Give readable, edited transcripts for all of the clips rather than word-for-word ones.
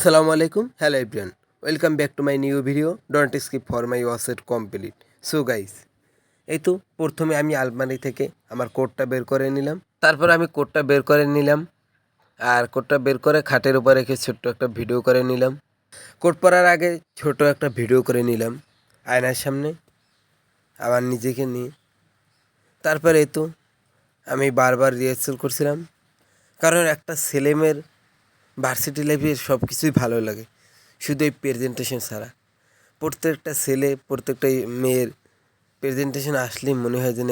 আসসালামু আলাইকুম, hello everyone, welcome back to my new video. Don't skip for my watch it complete. So guys, এই তো প্রথমে আমি আলমারি থেকে আমার কোডটা বের করে নিলাম। তারপর আমি কোডটা বের করে নিলাম, আর কোডটা বের করে খাটের উপর রেখে ছোট্ট একটা ভিডিও করে নিলাম। কোড পড়ার আগে ছোট একটা ভিডিও করে নিলাম আয়নার সামনে আমার নিজেকে নিয়ে। তারপরে এই তো আমি বারবার রিহার্সাল করছিলাম, কারণ একটা ছেলেমেয়ের ভার্সিটি লাইফের সব কিছুই ভালো লাগে, শুধু এই প্রেজেন্টেশন ছাড়া। প্রত্যেকটা ছেলে প্রত্যেকটা মেয়ের প্রেজেন্টেশন আসলেই মনে হয় যে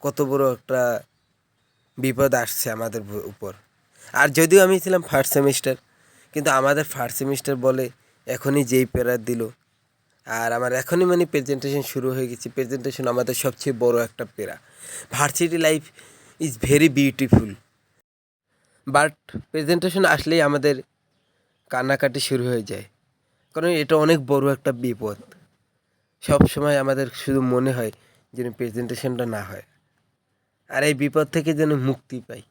কত বড় একটা বিপদ আসছে আমাদের উপর। আর যদিও আমি ছিলাম ফার্স্ট সেমিস্টার, কিন্তু আমাদের ফার্স্ট সেমিস্টার বলে এখনই যেই প্যারা দিল, আর আমার এখনই প্রেজেন্টেশন শুরু হয়ে গেছে। প্রেজেন্টেশন আমাদের সবচেয়ে বড় একটা প্যারা। Varsity life is very beautiful, but presentation আসলেই আমাদের কান্নাকাটি শুরু হয়ে যায়, কারণ এটা অনেক বড় একটা বিপদ। সব সময় আমাদের শুধু মনে হয় যেন প্রেজেন্টেশনটা না হয়, আর এই বিপদ থেকে যেন মুক্তি পাই।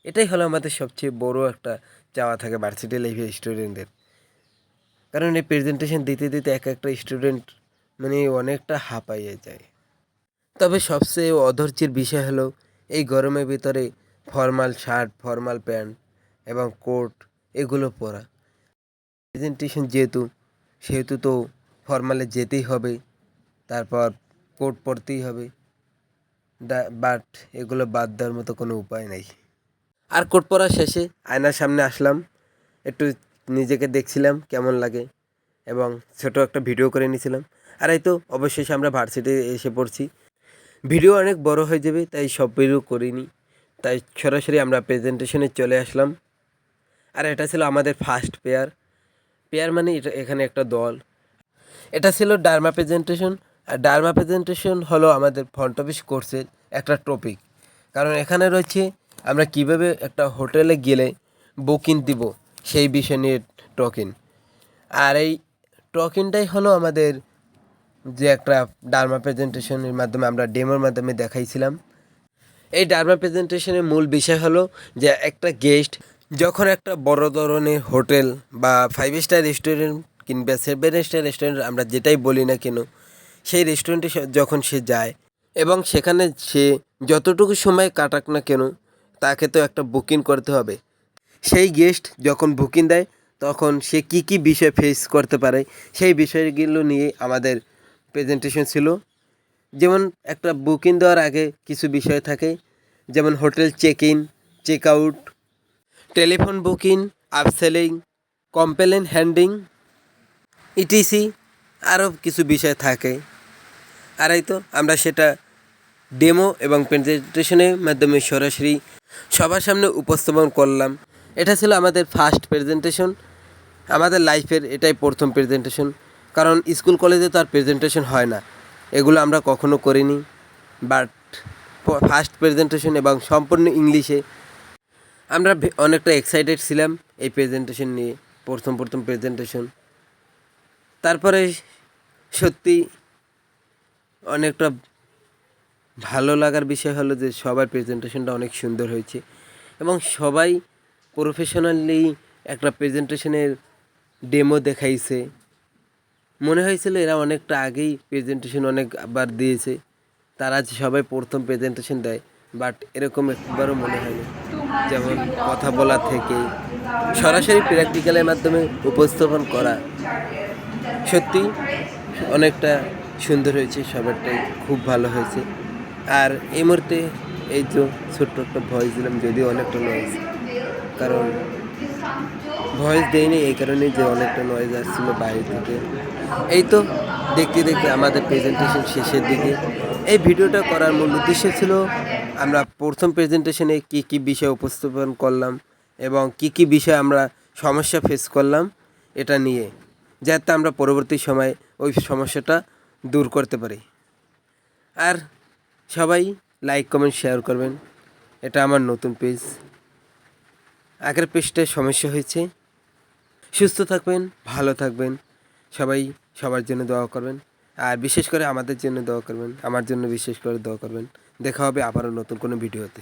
এটাই হলো আমাদের সবচেয়ে বড় একটা চাওয়া থাকে ভার্সিটি লাইফের স্টুডেন্টদের। কারণ এই প্রেজেন্টেশন দিতে দিতে এক একটা স্টুডেন্ট অনেকটা হাঁপাইয়ে যায়। তবে সবচেয়ে অধৈর্যের বিষয় হলো এই গরমের ভিতরে ফর্মাল শার্ট, ফর্মাল প্যান্ট এবং কোট এগুলো পরা। প্রেজেন্টেশন সেহেতু তো ফর্মালে যেতেই হবে, তারপর কোট পরতেই হবে। বাট এগুলো বাদ দেওয়ার মতো কোনো উপায় নেই। আর কোট পরা শেষে আয়নার সামনে আসলাম, একটু নিজেকে দেখছিলাম কেমন লাগে, এবং ছোট একটা ভিডিও করে নিয়েছিলাম। আর এই তো অবশেষে আমরা ভার্সিটি এসে পড়ছি। ভিডিও অনেক বড় হয়ে যাবে, তাই সব ভিডিও করিনি, তাই সরাসরি আমরা প্রেজেন্টেশনে চলে আসলাম। আর এটা ছিল আমাদের ফার্স্ট পেয়ার। এটা এখানে একটা দল। এটা ছিল ডার্মা প্রেজেন্টেশন। আর ডার্মা প্রেজেন্টেশন হলো আমাদের ফ্রন্ট অফিস কোর্সের একটা টপিক, কারণ এখানে রয়েছে আমরা কিভাবে একটা হোটেলে গেলে বুকিং দিব সেই বিষয় নিয়ে টকিং। আর এই টকিংটাই হলো আমাদের যে একটা ডার্মা প্রেজেন্টেশনের মাধ্যমে আমরা ডেমোর মাধ্যমে দেখাইছিলাম। এই ডার্মা প্রেজেন্টেশনের মূল বিষয় হলো যে একটা গেস্ট যখন একটা বড় ধরনের হোটেল বা 5 স্টার রেস্টুরেন্ট কিংবা 7 স্টার রেস্টুরেন্ট আমরা যেটাই বলি না কেন, সেই রেস্টুরেন্টে যখন সে যায় এবং সেখানে সে যতটুকু সময় কাটাক না কেন, তাকে তো একটা বুকিং করতে হবে। সেই গেস্ট যখন বুকিং দেয় তখন সে কি কি বিষয় ফেস করতে পারে সেই বিষয়গুলো নিয়ে আমাদের প্রেজেন্টেশন ছিল। যেমন একটা বুকিং দেওয়ার আগে কিছু বিষয় থাকে, যেমন hotel check in, check out, telephone booking, upselling, complain handling, ETC, আরও কিছু বিষয় থাকে। আর এই তো আমরা সেটা ডেমো এবং প্রেজেন্টেশনের মাধ্যমে সরাসরি সবার সামনে উপস্থাপন করলাম। এটা ছিল আমাদের ফার্স্ট প্রেজেন্টেশন, আমাদের লাইফের এটাই প্রথম প্রেজেন্টেশন। কারণ স্কুল কলেজে তো আর প্রেজেন্টেশন হয় না, এগুলো আমরা কখনো করিনি। বাট ফার্স্ট প্রেজেন্টেশন এবং সম্পূর্ণ ইংলিশে আমরা অনেকটা এক্সাইটেড ছিলাম এই প্রেজেন্টেশন নিয়ে, প্রথম প্রেজেন্টেশন। তারপরে সত্যি অনেকটা ভালো লাগার বিষয় হলো যে সবার প্রেজেন্টেশনটা অনেক সুন্দর হয়েছে, এবং সবাই প্রফেশনালি একটা প্রেজেন্টেশনের ডেমো দেখাইছে। মনে হয়েছিল এরা অনেকটা আগেই প্রেজেন্টেশন অনেকবার দিয়েছে, তারা সবাই প্রথম প্রেজেন্টেশন দেয়, বাট এরকম একবারও মনে হয়নি। যেমন কথা বলা থেকে সরাসরি প্র্যাকটিক্যালের মাধ্যমে উপস্থাপন করা সত্যি অনেকটা সুন্দর হয়েছে, সবারটাই খুব ভালো হয়েছে। আর এই মুহূর্তে এই যে ছোট্ট একটা ভয়েস দিলাম, যদিও অনেকটা নয়েজ, কারণ ভয়েস দেয়নি এই কারণে যে অনেকটা নয়েজ আসছিলো বাইরে থেকে। এই তো দেখতে দেখতে আমাদের প্রেজেন্টেশন শেষের দিকে। এই ভিডিওটা করার মূল উদ্দেশ্য ছিল আমরা প্রথম প্রেজেন্টেশনে কী কী বিষয় উপস্থাপন করলাম এবং কী কী বিষয় আমরা সমস্যা ফেস করলাম এটা নিয়ে, যাতে আমরা পরবর্তী সময়ে ওই সমস্যাটা দূর করতে পারি। আর সবাই লাইক কমেন্ট শেয়ার করবেন, এটা আমার নতুন পেজ, আগের পেজটায় সমস্যা হয়েছে। সুস্থ থাকবেন, ভালো থাকবেন, সবাই সবার জন্য দোয়া করবেন, আর বিশেষ করে আমাদের জন্য দোয়া করবেন, আমার জন্য বিশেষ করে দোয়া করবেন। দেখা হবে আবারও নতুন কোনো ভিডিওতে।